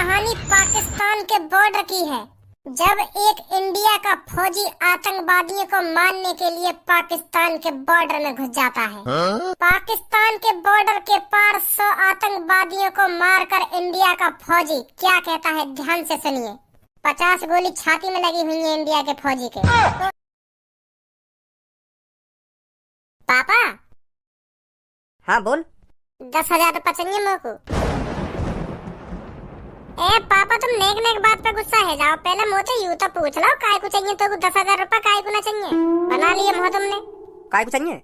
कहानी पाकिस्तान के बॉर्डर की है। जब एक इंडिया का फौजी आतंकवादियों को मारने के लिए पाकिस्तान के बॉर्डर में घुस जाता है। पाकिस्तान के बॉर्डर के पार 100 आतंकवादियों को मारकर इंडिया का फौजी क्या कहता है, ध्यान से सुनिए। 50 गोली छाती में लगी हुई है इंडिया के फौजी के। पापा। हाँ बोल। 10,000 रुपये चाहिए मेरे को। ए पापा, तुम नेक नेक बात पे गुस्सा है जाओ। पहले मुझे यूं तो पूछ लो काय को चाहिए, तो 10,000 रुपये काय को ना चाहिए। बना लिए मुँह तुमने। काय को चाहिए?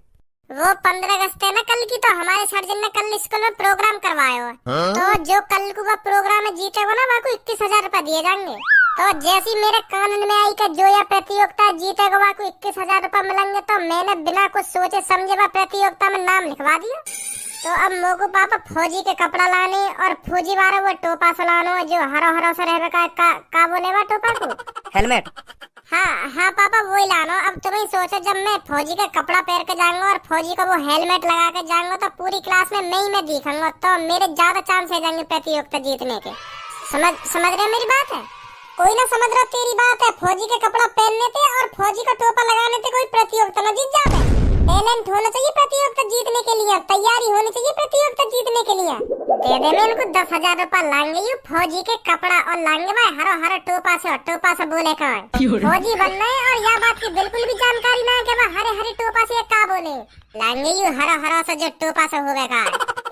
वो 15 अगस्त है ना कल की, तो हमारे सर्जन ने कल स्कूल में प्रोग्राम करवाया है। तो जो कल को प्रोग्राम में जीतेगा ना, वह को 21,000 रुपये दिए जाएंगे। तो जैसी मेरे कान में आई कि जो यह प्रतियोगिता जीतेगा वह को 21,000 रुपये मिलेंगे, तो मैंने बिना कुछ सोचे समझे वह प्रतियोगिता में नाम लिखवा दिया। तो अब मोको पापा फौजी के कपड़ा लाने और फौजी वाला वो टोपा सलानो जो हरो हरो से रहबे का बोले वा टोपा को हेलमेट। हाँ पापा वही लानो। अब तुम्हें सोचो, जब मैं फौजी का कपड़ा पहन के जाऊंगा और फौजी का वो हेलमेट लगा के जाऊंगा तो पूरी क्लास में मैं दिखाऊंगा, तो मेरे ज्यादा चांस है जाएंगे प्रतियोगिता जीतने के। समझ रहे मेरी बात है? कोई ना समझ रहा तेरी बात है। फौजी के कपड़ा पहनने थे और फौजी का टोपा लगाने थे, कोई प्रतियोगिता न जीत जावे। टैलेंट होना चाहिए प्रतियोगिता जीतने के लिए, तैयारी होनी चाहिए प्रतियोगिता जीतने के लिए। दे दे मैं इनको 10,000 रुपये लाएंगे यू फौजी के कपड़ा और लाएंगे भाई हरो हरो टोपा से बोले कहाँ फौजी बनना है। और यह बात की बिल्कुल भी जानकारी ना है कि वह हरे हरे टोपा से क्या बोले। लाएंगे यू हरो हरो से जो टोपा से होगा।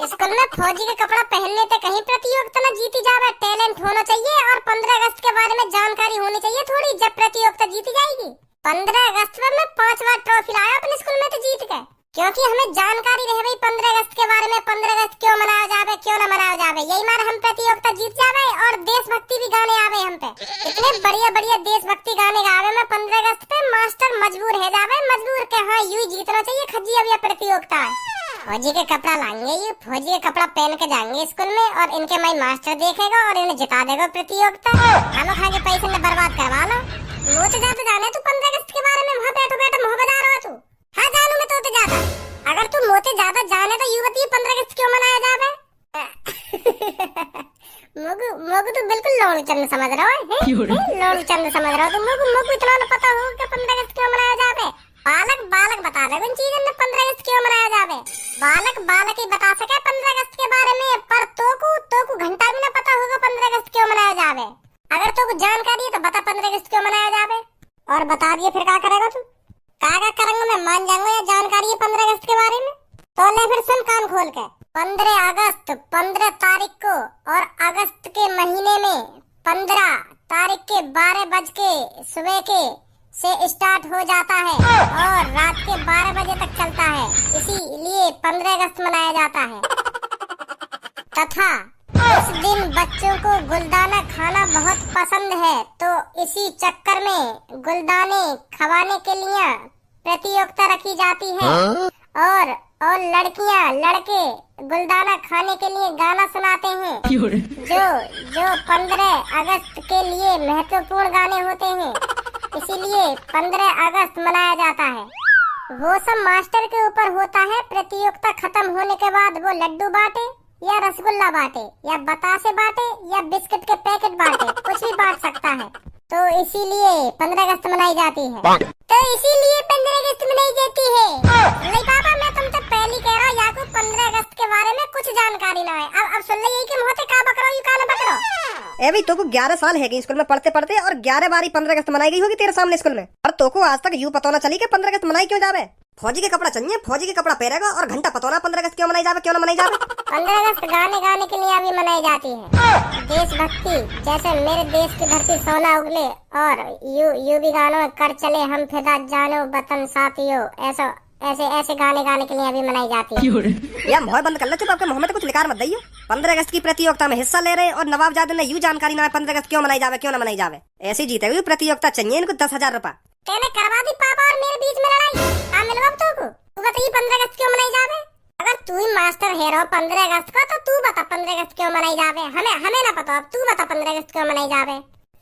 स्कूल में फौजी के कपड़ा पहनने से कहीं प्रतियोगिता न जीती जावे। टैलेंट होना चाहिए और 15 अगस्त के बारे में जानकारी होनी चाहिए थोड़ी, जब प्रतियोगिता जीती जाएगी। 15 अगस्त में मैं 5 बार ट्रॉफी लाया अपने स्कूल में, तो जीत गए। क्योंकि हमें जानकारी रहे भाई 15 अगस्त के बारे में। 15 अगस्त क्यों मनाया जावे, क्यों न मनाया जावे, यही मार हम प्रतियोगिता जीत जावे। और देशभक्ति भी गाने आवे हम पे, इतने बढ़िया बढ़िया देशभक्ति गाने गावे में 15 अगस्त पे मास्टर मजबूर है जावे, मजबूर के हाँ यूं जीतना चाहिए खज्जी। अब यह प्रतियोगिता है, फौजी के कपड़ा लाएंगे, ये फौजी के कपड़ा पहन के जाएंगे स्कूल में और इनके माई मास्टर देखेगा और इन्हें जिता देगा प्रतियोगिता। खाना खा के पैसे में बर्बाद करवा लो। वो तो जाते जाने तू 15 अगस्त के बारे में वहाँ बैठो मुँह बजा रहा तू। हाँ जानू मैं तो ज्यादा, अगर तू मोते ज्यादा जाने तो युवती 15 अगस्त क्यों मनाया जावे? मोगू तो बिल्कुल लोलू चंद समझ रहा है। लोलू चंद समझ रहा हो तो मोगू इतना न पता हो कि 15 अगस्त क्यों मनाया जावे। बालक बता दे उन चीजों में 15 अगस्त क्यों मनाया जावे। बालक ही बता सके 15 अगस्त के बारे में, पर तो को घंटा भी न पता होगा 15 अगस्त क्यों मनाया जावे। अगर तो कुछ जानकारी है तो बता 15 अगस्त क्यों मनाया जावे। और बता दिए फिर क्या करेगा तू? क्या करेंगे मैं मान जाऊंगा या जानकारी है 15 अगस्त के बारे में। तो ले फिर सुन कान खोल के। 15 अगस्त 15 तारीख को और अगस्त के महीने में 15 तारीख के 12 बज के सुबह के से स्टार्ट हो जाता है और रात के 12 बजे तक चलता है। इसीलिए 15 अगस्त मनाया जाता है। तथा उस दिन बच्चों को गुलदाना खाना बहुत पसंद है, तो इसी चक्कर में गुलदाने खवाने के लिए प्रतियोगिता रखी जाती है। और लड़कियां लड़के गुलदाना खाने के लिए गाना सुनाते हैं, जो 15 अगस्त के लिए महत्वपूर्ण गाने होते हैं। इसीलिए 15 अगस्त मनाया जाता है। वो सब मास्टर के ऊपर होता है। प्रतियोगिता खत्म होने के बाद वो लड्डू बांटे या रसगुल्ला बांटे या बतासे बांटे या बिस्किट के पैकेट बांटे, कुछ भी बांट सकता है। तो इसीलिए 15 अगस्त मनाई जाती है। तो इसीलिए 15 अगस्त मनाई जाती है। नहीं पापा, मैं तुमसे पहले कह रहा हूँ या को 15 अगस्त के बारे में कुछ जानकारी ना है। अब सुन ले, यही के मुँह से का बकरो यू का न बकरो। ए भाई, तो को 11 साल है स्कूल में पढ़ते पढ़ते और 11 बारी 15 अगस्त मनाई गई होगी तेरे सामने स्कूल में, और तो को आज तक यूं पता ना चली कि 15 अगस्त मनाई क्यों जावे। फौजी के कपड़ा चाहिए, फौजी के कपड़ा पहनेगा और घंटा पता ना 15 अगस्त क्यों मनाई जावे, क्यों ना मनाई जावे। 15 अगस्त गाने के लिए अभी मनाई जाती है। देशभक्ति जैसे मेरे देश की धरती सोना उगले और यू भी गानों कर चले हम फिदा जानो वतन साथियों, ऐसे गाने के लिए अभी मनाई जाती है। यार मुँह बंद कर ले, चुप। आपके मुँह में तो कुछ निकार मत दइयो। 15 अगस्त की प्रतियोगिता में हिस्सा ले रहे और नवाबजादे ने यूं जानकारी ना है 15 अगस्त क्यों मनाई जावे, क्यों ना मनाई जावे। ऐसी जीते हुई प्रतियोगिता चाहिए इनको 10,000 रुपए। तेने करवा दी पापा और मेरे बीच में लड़ाई। हाँ मिलवा तो को तू बताइए 15 अगस्त क्यों मनाई जावे। अगर तू ही मास्टर है रहो 15 अगस्त का, तो तू बता 15 अगस्त क्यों मनाई जावे। हमें ना पता, अब तू बता 15 अगस्त क्यों मनाई जावे।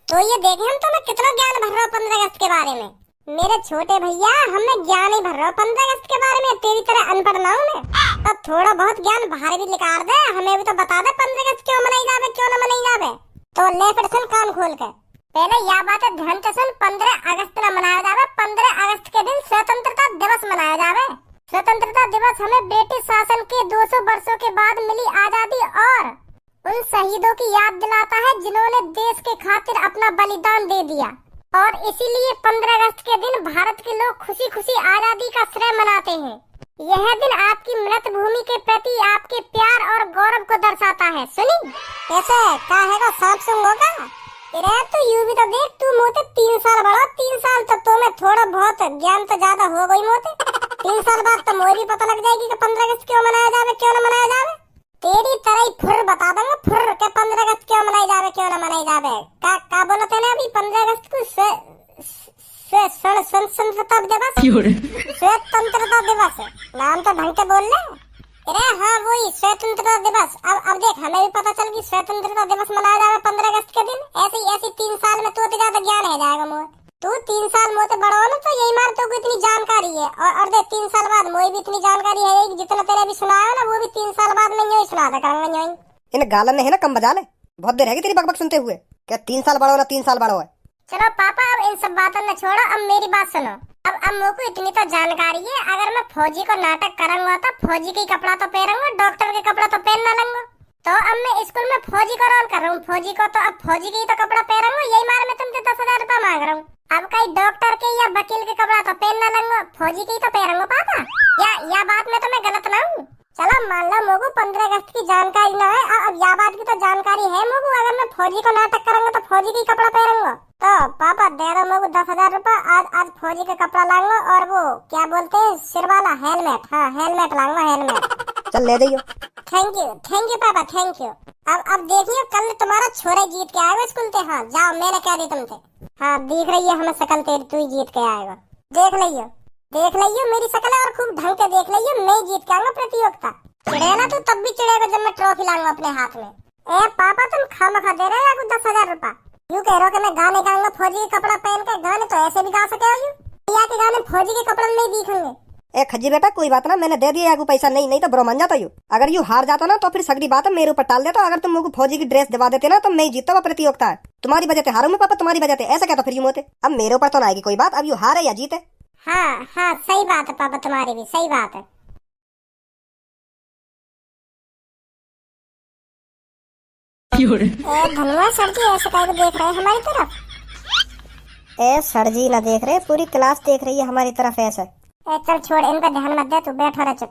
तो ये देखे हम तुम्हें कितना ज्ञान भर रहा हूँ 15 अगस्त के बारे में। मेरे छोटे भैया, हमें ज्ञान ही भर रहा हूँ 15 अगस्त के बारे में। तेरी तरह अनपढ़ ना हूँ मैं। तो थोड़ा बहुत ज्ञान बाहर भी निकाल दे, हमें भी तो बता दे 15 अगस्त क्यों मनाई जावे, क्यों ना मनाई जावे। तो ले फिर सुन कान खोल के। पहले यह बात है ध्यान से सुन, 15 अगस्त ना मनाया जावे। 15 अगस्त के दिन स्वतंत्रता दिवस मनाया जावे। स्वतंत्रता दिवस हमें ब्रिटिश शासन के 200 वर्षों के बाद मिली आजादी और उन शहीदों की याद दिलाता है जिन्होंने देश के खातिर अपना बलिदान दे दिया। और इसीलिए 15 अगस्त के दिन भारत के लोग खुशी खुशी आजादी का श्रय मनाते हैं। यह दिन आपकी मृत भूमि के प्रति आपके प्यार और गौरव को दर्शाता है। सुनी कैसे कहेगा सांप सुन होगा। अरे तू यूं भी तो देख, तू मोटे 3 साल बड़ा, 3 साल तक तो मैं थोड़ा बहुत ज्ञान तो ज्यादा हो गई मोटे। 3 साल बाद तो मुझे भी पता लग जाएगी कि 15 अगस्त क्यों मनाया जावे, क्यों न मनाया जावे। तेरी तरह ही फुर बता दूंगा, फुर के 15 अगस्त क्यों मनाई जावे, क्यों न मनाई जावे। का बोला तूने अभी 15 अगस्त को स्वतंत्रता दिवस, स्वतंत्रता दिवस नाम तो ढंग से बोल ले। अरे हाँ वही स्वतंत्रता दिवस। अब देख हमें भी पता चल गई स्वतंत्रता दिवस मनाया जावे 15 अगस्त के दिन। ऐसी 3 साल में तो ज्यादा ज्ञान है जाएगा मोह। तू 3 साल मोते बड़ा हो ना तो यही मार तो इतनी जानकारी है। और देख 3 साल बाद मुझे भी इतनी जानकारी है कि जितना तेरे भी सुनाया ना वो भी 3 साल बाद मैं यूं सुना दे करूंगा। इन गालन ने है ना कम बजा ले, बहुत देर है तेरी बकबक सुनते हुए। क्या 3 साल बड़ा हो ना 3 साल बड़ा हो। चलो पापा अब इन सब बातों न छोड़ो, अब मेरी बात सुनो। अब मुझको इतनी तो जानकारी है, अगर मैं फौजी को नाटक करूंगा तो फौजी के कपड़ा तो पहनूंगा, डॉक्टर के कपड़ा तो पहन ना लूंगा। तो अब मैं स्कूल में फौजी का रोल कर रहा हूँ, फौजी को तो अब फौजी के ही तो कपड़ा पहनूंगा। यही मार मैं तुमसे 10,000 रुपया मांग रहा हूँ। अब कहीं डॉक्टर के या वकील के कपड़ा तो पहन ना लूंगा, फौजी के ही तो पहनूंगा पापा। या बात में तो मैं गलत ना हूँ। चलो मान लो मोगू 15 अगस्त की जानकारी ना है, अब यह बात की तो जानकारी है मोगू। अगर मैं फौजी को नाटक करूंगा तो फौजी के कपड़ा पहनूंगा। तो पापा दे दो मोगू 10,000 रुपया, आज फौजी का कपड़ा लाऊंगा और वो क्या बोलते हैं सिर वाला हेलमेट। हाँ हेलमेट लाऊंगा, हेलमेट। चल ले जाइयो। थैंक यू पापा, थैंक यू। अब देखिए कल तुम्हारा छोरा जीत के आएगा स्कूल से। हाँ जाओ मैंने कह दी तुमसे। हाँ दिख रही है हमें शकल तेरी, तू ही जीत के आएगा। देख लियो मेरी शकल और खूब ढंग से देख लियो, मैं जीत के आऊंगा प्रतियोगिता। चिड़े ना तू तब भी चिड़ेगा जब मैं ट्रॉफी लाऊंगा अपने हाथ में। ए पापा तुम खामखा दे रहे हो 10,000 रुपया। यूं कह रहे हो कि मैं गाने गाऊंगा फौजी के कपड़ा पहन के। गाने तो ऐसे भी गा सके हो या के गाने फौजी के कपड़े में नहीं दिखेंगे। ए खज्जी बेटा कोई बात ना, मैंने दे दिया आगू पैसा। नहीं तो बुरा मान जाता यू। अगर यू हार जाता ना तो फिर सगड़ी बात है मेरे ऊपर टाल देता। अगर तुम मुझको फौजी की ड्रेस दिवा देते ना तो मैं जीतता हुआ प्रतियोगिता है। तुम्हारी वजह से हारूं मैं पापा, तुम्हारी वजह से। ऐसा क्या तो फिर यूं होते। अब मेरे ऊपर तो ना आएगी कोई बात, अब यू हार है या जीते। हाँ सही बात है पापा, तुम्हारी भी सही बात है। धनवा सर जी ऐसे काहे देख रहे हैं हमारी तरफ। ए सर जी ना देख रहे, पूरी क्लास देख रही है हमारी तरफ ऐसे। चल छोड़ इनका ध्यान मत दे, तू बैठ रहा चुप।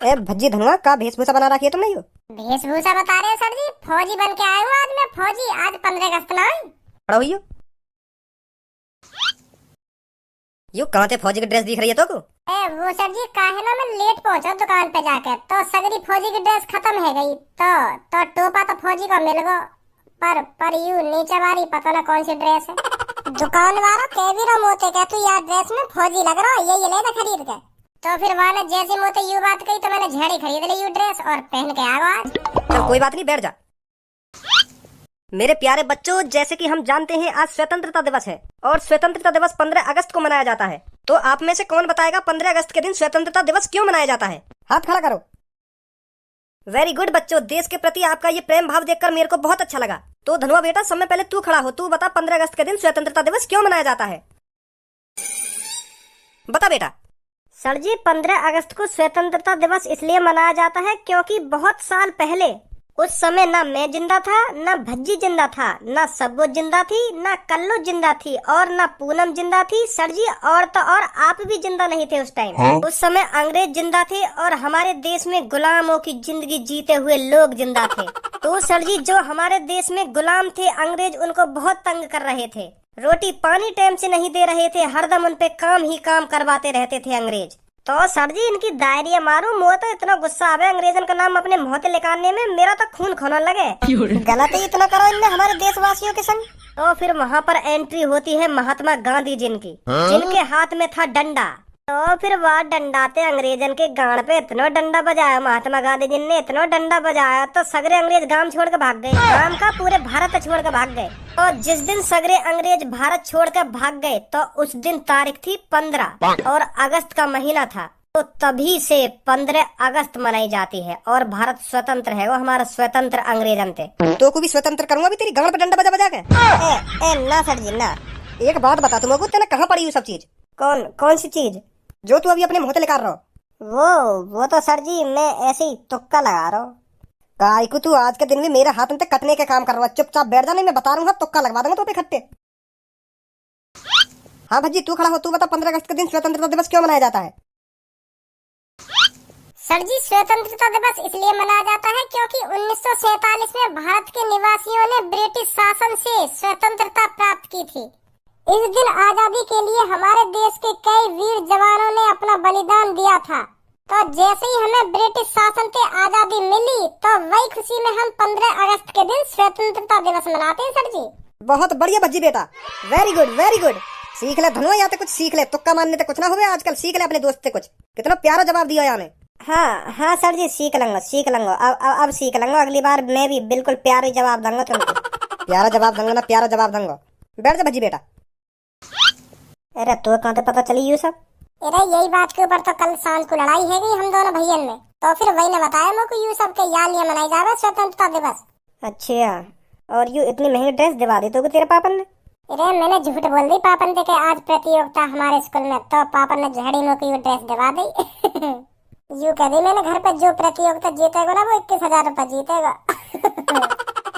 ए भज्जी धनवा का वेशभूषा बना रखी है तुमने यू। वेशभूषा बता रहे हो सर जी, फौजी बन के आया हूँ आज मैं। फौजी आज 15 अगस्त ना पढ़ो यू कहाँ थे फौजी की ड्रेस दिख रही है तो को? वो सर जी काहे ना मैं लेट पहुंचा दुकान पे जाकर, तो सगरी फौजी की ड्रेस खत्म है गई। तो टोपा तो फौजी को मिल गो, पर यू नीचे वाली पता ना कौन सी ड्रेस है। दुकान वाला कह भी रहा मोते कह तू यार ड्रेस में फौजी लग रहा है, ये ले ना खरीद के। तो फिर वाले जैसे मोते यू बात कही तो मैंने झड़ी खरीद ली यू ड्रेस और पहन के आ गया आज। चल कोई बात नहीं, बैठ जा। मेरे प्यारे बच्चों, जैसे कि हम जानते हैं आज स्वतंत्रता दिवस है और स्वतंत्रता दिवस 15 अगस्त को मनाया जाता है। तो आप में से कौन बताएगा 15 अगस्त के दिन स्वतंत्रता दिवस क्यों मनाया जाता है? हाथ खड़ा करो। वेरी गुड बच्चों, देश के प्रति आपका ये प्रेम भाव देखकर मेरे को बहुत अच्छा लगा। तो धनुआ बेटा सब में पहले तू खड़ा हो, तू बता 15 अगस्त के दिन स्वतंत्रता दिवस क्यों मनाया जाता है? बता बेटा। सर जी 15 अगस्त को स्वतंत्रता दिवस इसलिए मनाया जाता है क्योंकि बहुत साल पहले उस समय ना मैं जिंदा था, ना भज्जी जिंदा था, ना सब्बो जिंदा थी, ना कल्लू जिंदा थी और ना पूनम जिंदा थी। सर जी और तो और आप भी जिंदा नहीं थे उस टाइम। उस समय अंग्रेज जिंदा थे और हमारे देश में गुलामों की जिंदगी जीते हुए लोग जिंदा थे। तो सर जी जो हमारे देश में गुलाम थे अंग्रेज उनको बहुत तंग कर रहे थे, रोटी पानी टाइम से नहीं दे रहे थे, हरदम उन पे काम ही काम करवाते रहते थे अंग्रेज। तो सर जी इनकी दायरिया मारू, मुझे तो इतना गुस्सा आवे अंग्रेजन का नाम अपने मुंह से निकालने में, मेरा तो खून खोने लगे। गलत ही इतना करो इनने हमारे देशवासियों के संग। तो फिर वहाँ पर एंट्री होती है महात्मा गांधी जिनकी, जिनके हाथ में था डंडा। तो फिर वह डंडाते अंग्रेजन के गांड पे इतना डंडा बजाया महात्मा गांधी जी ने, इतना डंडा बजाया तो सगरे अंग्रेज गांव छोड़ के भाग गए। गांव का पूरे भारत छोड़ के भाग गए। और जिस दिन सगरे अंग्रेज भारत छोड़ कर भाग गए तो उस दिन तारीख थी 15 और अगस्त का महीना था। तो तभी से 15 अगस्त मनाई जाती है और भारत स्वतंत्र है, वो हमारा स्वतंत्र अंग्रेजन थे। तो को भी स्वतंत्र करूंगा भी तेरी गांड पे डंडा बजा बजा के। ना सर जी ना। एक बात बता तुमको, तेने कहाँ पड़ी ये सब चीज? कौन सी चीज? जो तू अभी अपने मुंह से निकाल रहा हो। वो तो सर जी मैं ऐसे ही तुक्का लगा रहा हूँ। काय को तू आज के दिन भी मेरे हाथ में कटने के काम कर रहा है। चुपचाप बैठ जा, नहीं मैं बता रहा हूँ, तुक्का लगवा दूंगा तो पे खट्टे। हाँ भज्जी तू खड़ा हो, तू बता 15 अगस्त के दिन स्वतंत्रता दिवस क्यों मनाया जाता है? सर जी स्वतंत्रता दिवस इसलिए मनाया जाता है क्योंकि 1947 में भारत के निवासियों ने ब्रिटिश शासन से स्वतंत्रता प्राप्त की थी। इस दिन आजादी के लिए हमारे देश के कई वीर जवानों ने अपना बलिदान दिया था। तो जैसे ही हमें ब्रिटिश शासन से आजादी मिली तो वही खुशी में हम 15 अगस्त के दिन स्वतंत्रता दिवस मनाते हैं सर जी। बहुत बढ़िया भज्जी बेटा, वेरी गुड वेरी गुड। सीख ले धनुआ, यहाँ कुछ सीख ले, तुक्का मारने से कुछ ना हुए आजकल। सीख ले अपने दोस्त से कुछ। कितना प्यारा जवाब दिया याने। हाँ सर जी सीख लूंगा। अब सीख लूंगा, अगली बार मैं भी बिल्कुल प्यारा जवाब दूंगा तुमको। प्यारा जवाब दूंगा ना, प्यारा जवाब दूंगा। बैठ जा भज्जी बेटा। अरे तो कहाँ से पता चली ये सब? अरे यही बात के ऊपर तो कल सांझ को लड़ाई है गई हम दोनों भैयन में, तो फिर वही ने बताया मुझको यू सब के यहाँ लिए मनाई जावे स्वतंत्रता दिवस। अच्छा, और यू इतनी महंगी ड्रेस दिवा दी तो तेरे पापा ने? अरे मैंने झूठ बोल दी पापन से कि आज प्रतियोगिता हमारे स्कूल में, तो पापन ने झड़ी में को ड्रेस दिवा दी। यू कह दी मैंने घर पे जो प्रतियोगिता जीतेगा ना वो 21,000 रुपए जीतेगा।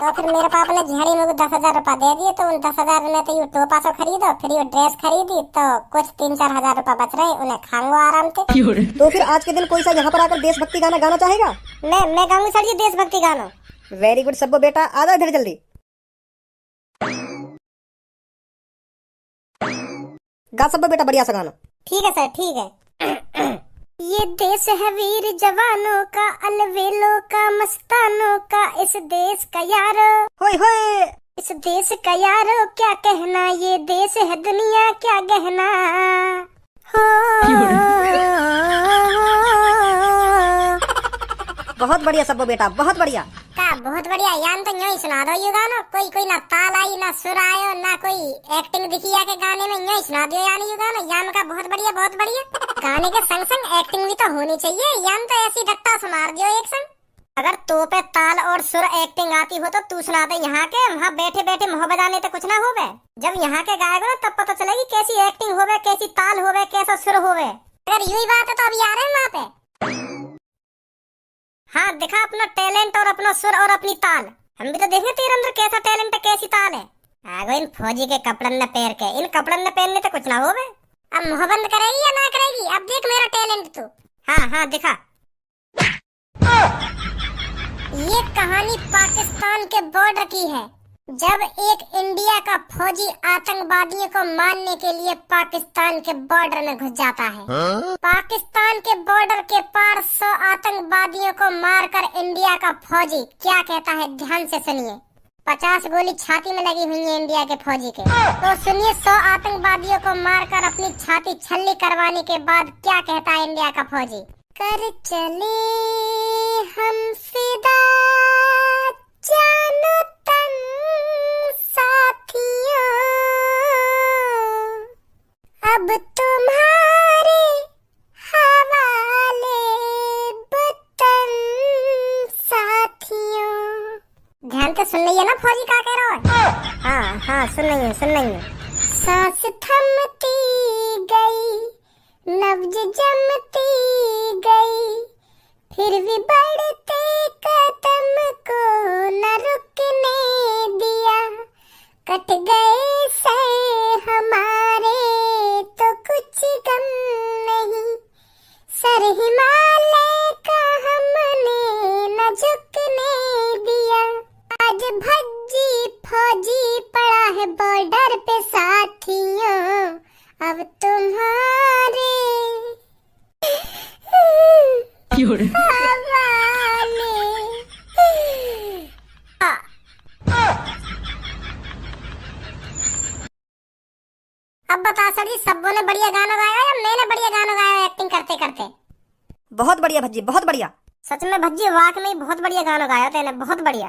तो फिर मेरे पापा ने झड़ी में को 10,000 रुपए दे दिए, तो उन 10,000 में तो यू टोपा सो खरीदो, फिर यू ड्रेस खरीदी, तो कुछ 3-4 हजार रुपए बच रहे, उन्हें खाऊंगा आराम से। तो फिर आज के दिन कोई सा यहाँ पर आकर देशभक्ति गाना गाना चाहेगा? मैं गाऊंगी सर जी देशभक्ति गाना। वेरी गुड सब्बो बेटा, आ जाओ इधर जल्दी। गा सब्बो बेटा बढ़िया सा गाना। ठीक है सर ठीक है। ये देश है वीर जवानों का, अलवेलों का, मस्तानों का, इस देश का यारो। होय होय। इस देश का यारो क्या कहना, ये देश है दुनिया क्या गहना। हो बहुत बढ़िया सब्बो बेटा, बहुत बढ़िया। बहुत बढ़िया। यान तो यूं ही सुना दो ये गाना, कोई ना ताल आई ना सुर आयो ना कोई एक्टिंग दिखी है के गाने में, यूं ही सुना दियो यानी ये गाना। यान का बहुत बढ़िया बहुत बढ़िया। गाने के संग संग एक्टिंग भी तो होनी चाहिए, यान तो ऐसी डट्टा से मार दियो एक संग। अगर तो पे ताल और सुर एक्टिंग आती हो तो तू सुना दे यहाँ के, वहाँ बैठे बैठे मुँह बजाने तो कुछ ना होवे। जब यहाँ के गाएगा ना तब पता चलेगी कैसी एक्टिंग होवे, कैसी ताल होवे, कैसा सुर होवे। अगर यही बात है तो अभी आ रहे हैं वहाँ पे। हाँ दिखा अपना टैलेंट और अपना सुर और अपनी ताल, हम भी तो देखें तेरे अंदर कैसा टैलेंट है कैसी ताल है। आगो इन फौजी के कपड़न ने पैर के, इन कपड़न ने पहनने तो कुछ ना होवे। अब मुँह बंद करेगी या ना करेगी, अब देख मेरा टैलेंट तू। हाँ दिखा। ये कहानी पाकिस्तान के बॉर्डर की है, जब एक इंडिया का फौजी आतंकवादियों को मारने के लिए पाकिस्तान के बॉर्डर में घुस जाता है। पाकिस्तान के बॉर्डर के पार 100 आतंकवादियों को मारकर इंडिया का फौजी क्या कहता है, ध्यान से सुनिए। 50 गोली छाती में लगी हुई है इंडिया के फौजी के, तो सुनिए 100 आतंकवादियों को मारकर अपनी छाती छल्ली करवाने के बाद क्या कहता है इंडिया का फौजी। कर चले हम फिदा जानो तन साथियों, अब तुम्हारे हवाले वतन साथियों। ध्यान से सुन लिया ना फौजी क्या कह रहा है। हाँ सुन रही हूँ। सांस थमती गई, नब्ज जमती गई, फिर भी बढ़ते कदम को न रुकने दिया। कट गए से हमारे तो कुछ गम नहीं, सर हिमालय का हमने न झुकने दिया। आज भज्जी फौजी पड़ा है बॉर्डर पे साथियों, अब तुम्हारे अब बता सर जी सबों ने बढ़िया गाना गाया या मैंने बढ़िया गाना गाया एक्टिंग करते करते? बहुत बढ़िया भज्जी, बहुत बढ़िया। सच में भज्जी वाकई में बहुत बढ़िया गाना गाया तेने, बहुत बढ़िया।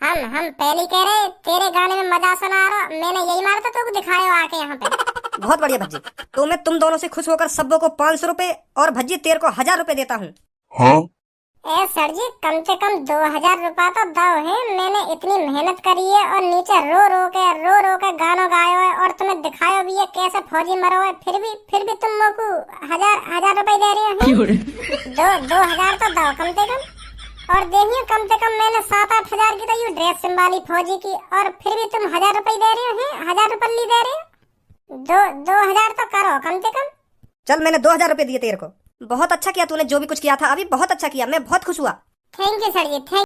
हम पहले कह रहे तेरे गाने में मजा सुना रहा, मैंने यही मारा था तो दिखाया आके यहाँ पे। बहुत बढ़िया भज्जी। तो मैं तुम दोनों से खुश होकर सबों को 500 रुपए और भज्जी तेरे को 1000 रुपए देता हूँ। ए सर जी, कम से कम 2000 रुपया तो दो है। मैंने इतनी मेहनत करी है और नीचे रो रो के गानों गायो है और तुम्हें दिखायो भी है कैसे फौजी मरो है, फिर भी तुम मोको 1000 रुपए दे रहे हो। 2000 तो दो कम से कम। और देखिए कम से कम मैंने 7-8 हजार की तो यू ड्रेस संभाली फौजी की, और फिर भी तुम 1000 रुपए दे रहे हो हैं, 1000 रुपए दे रहे हो। 2000 तो करो कम से कम। चल मैंने 2000 रुपए दिए तेरे को। बहुत अच्छा किया तूने जो भी कुछ किया था अभी, बहुत अच्छा किया, मैं बहुत खुश हुआ। Thank you sir ji, thank